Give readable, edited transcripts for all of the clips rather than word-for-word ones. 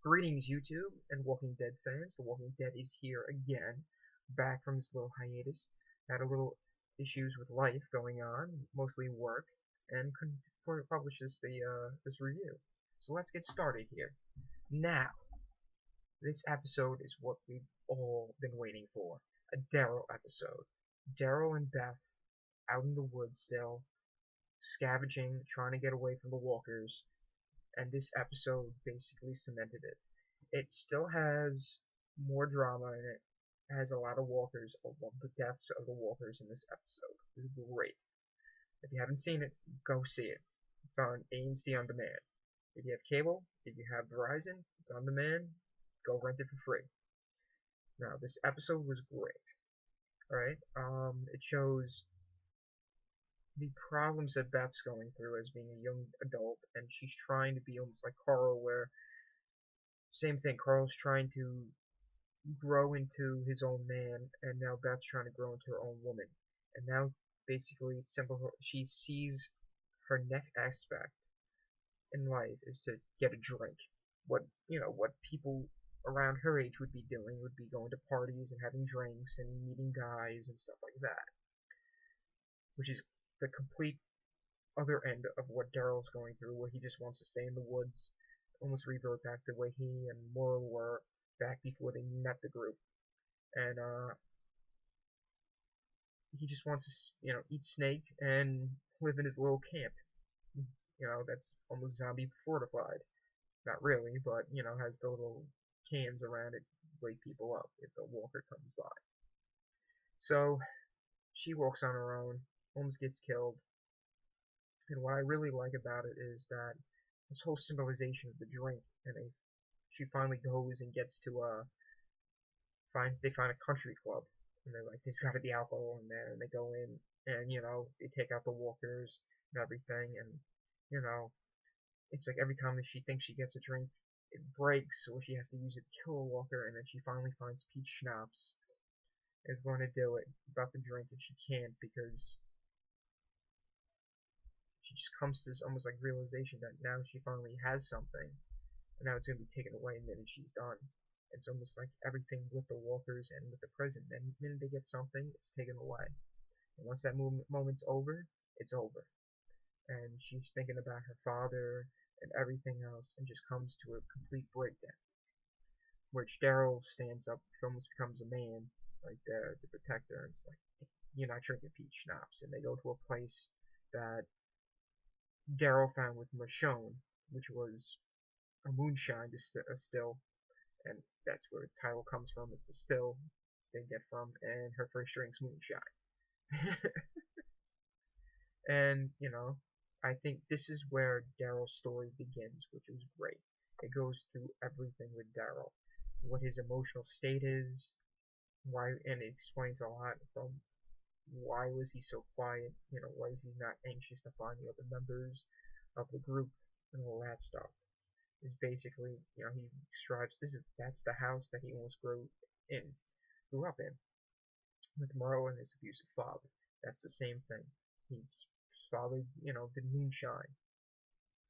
Greetings, YouTube and Walking Dead fans. The Walking Dead is here again, back from this little hiatus. Had a little issues with life going on, mostly work, and couldn't publish this review. So let's get started here. Now, this episode is what we've all been waiting for. A Daryl episode. Daryl and Beth out in the woods still, scavenging, trying to get away from the walkers, and this episode basically cemented it. It still has more drama in it. It has a lot of walkers, a lot of the deaths of the walkers in this episode. It's great. If you haven't seen it, go see it. It's on AMC On Demand. If you have cable, if you have Verizon, it's on demand. Go rent it for free. Now, this episode was great. Alright? It shows the problems that Beth's going through as being a young adult, and she's trying to be almost like Carl, where same thing. Carl's trying to grow into his own man, and now Beth's trying to grow into her own woman. And now, basically, it's simple. She sees her next aspect in life is to get a drink. What people around her age would be doing would be going to parties and having drinks and meeting guys and stuff like that, which is the complete other end of what Daryl's going through, where he just wants to stay in the woods, almost revert back to the way he and Moral were back before they met the group. And he just wants to, eat snake and live in his little camp. That's almost zombie fortified. Not really, but, has the little cans around it to wake people up if the walker comes by. So, she walks on her own, almost gets killed. And what I really like about it is that this whole symbolization of the drink, and she finally goes and gets to, they find a country club, and they're like, there's gotta be alcohol in there, and they go in, and, they take out the walkers and everything, and, it's like every time that she thinks she gets a drink, it breaks, so she has to use it to kill a walker, and then she finally finds peach schnapps, is going to do it, about the drink, and she can't, because she just comes to this almost like realization that now she finally has something, and now it's going to be taken away the minute she's done. It's almost like everything with the walkers and with the prison. The minute they get something, it's taken away. And once that moment's over, it's over. And she's thinking about her father and everything else, and just comes to a complete breakdown. Which Daryl stands up, almost becomes a man, like the protector, and it's like, you're not drinking peach schnapps. And they go to a place that Daryl found with Michonne, which was a moonshine still, and that's where the title comes from. It's a still they get from, and her first drink's moonshine. And, I think this is where Daryl's story begins, which is great. It goes through everything with Daryl, what his emotional state is, why, and it explains a lot from why was he so quiet, why is he not anxious to find the other members of the group and all that stuff. Is basically, he describes that's the house that he almost grew up in, with Marlo and his abusive father. That's the same thing. His father, did moonshine.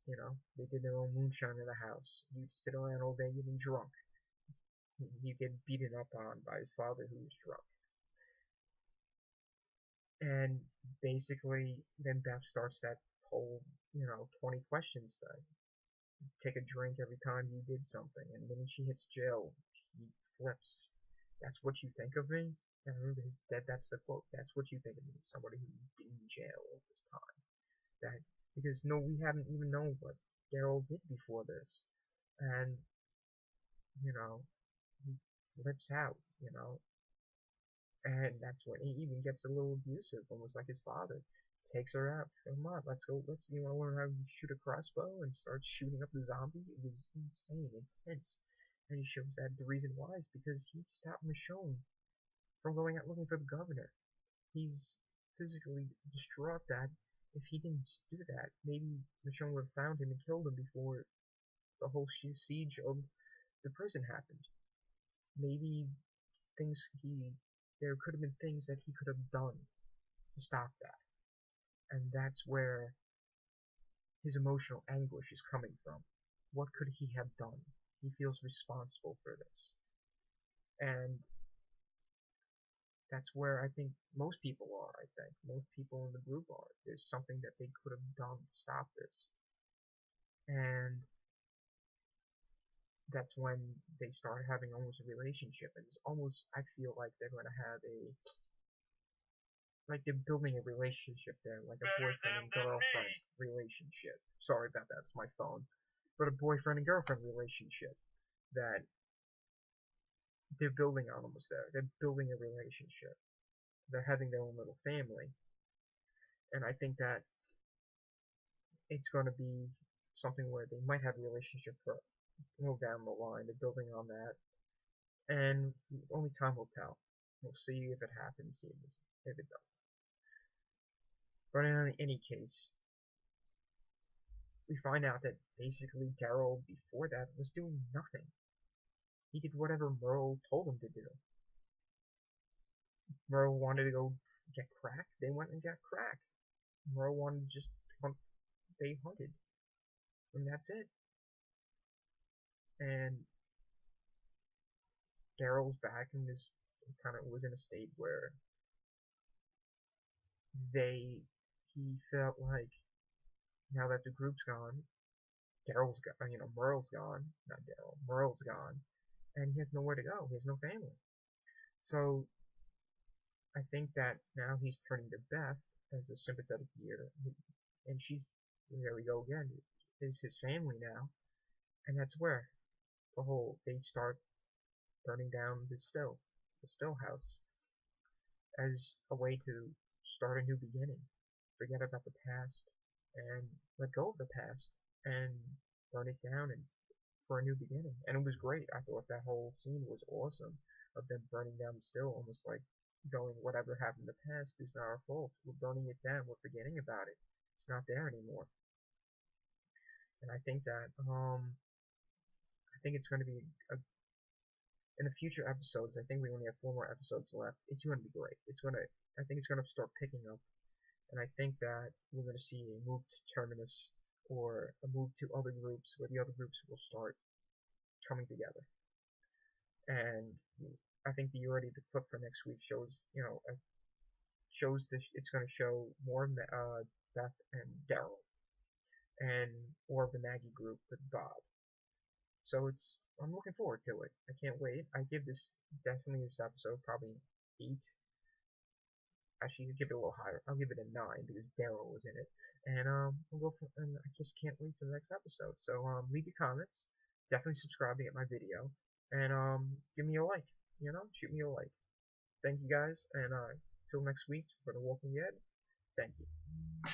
They did their own moonshine in the house. You'd sit around all day getting drunk. He'd get beaten up on by his father who was drunk. And basically, then Beth starts that whole, 20 questions thing. Take a drink every time you did something, and when she hits jail, he flips. That's what you think of me? And I remember that's the quote. That's what you think of me, somebody who's been in jail all this time. That because no, we haven't even known what Daryl did before this, and he flips out, and that's when he even gets a little abusive, almost like his father. Takes her out. Come on, let's go. You want to learn how to shoot a crossbow, and starts shooting up the zombie. It was insane, intense. And he shows that the reason why is because he stopped Michonne from going out looking for the governor. He's physically distraught that if he didn't do that, maybe Michonne would have found him and killed him before the whole siege of the prison happened. Maybe there could have been things that he could have done to stop that. And that's where his emotional anguish is coming from. What could he have done? He feels responsible for this. And that's where I think most people are, I think. Most people in the group are. There's something that they could have done to stop this. And that's when they start having almost a relationship. And it's almost, I feel like they're going to have a, like they're building a relationship there, like a boyfriend and girlfriend relationship. Sorry about that, it's my phone. But a boyfriend and girlfriend relationship that they're building on almost there. They're building a relationship. They're having their own little family. And I think that it's going to be something where they might have a relationship for a little down the line. They're building on that. And only time will tell. We'll see if it happens, see if it does. But in any case, we find out that basically Daryl, before that, was doing nothing. He did whatever Merle told him to do. Merle wanted to go get crack, they went and got crack. Merle wanted to just hunt, they hunted. And that's it. And Daryl's back in this, kind of was in a state where he felt like, now that the group's gone, Daryl's gone, Merle's gone, not Daryl, Merle's gone, and he has nowhere to go, he has no family. So, I think that now he's turning to Beth as a sympathetic ear, and there we go again, is his family now, and that's where they start burning down the still house, as a way to start a new beginning, forget about the past, and let go of the past, and burn it down and for a new beginning. And it was great. I thought that whole scene was awesome, of them burning down the still, almost like going, whatever happened in the past is not our fault. We're burning it down. We're forgetting about it. It's not there anymore. And I think that it's going to be in the future episodes. I think we only have 4 more episodes left. It's going to be great. I think it's going to start picking up, and I think that we're going to see a move to Terminus, or a move to other groups, where the other groups will start coming together. And I think the clip for next week shows, it's going to show more Beth and Daryl, and more of the Maggie group with Bob. So I'm looking forward to it. I can't wait. I give this episode probably 8. Actually, I'll give it a little higher. I'll give it a 9 because Daryl was in it. And and I just can't wait for the next episode. So leave your comments. Definitely subscribe to get my video. And give me a like. Shoot me a like. Thank you guys, and till next week for The Walking Dead. Thank you.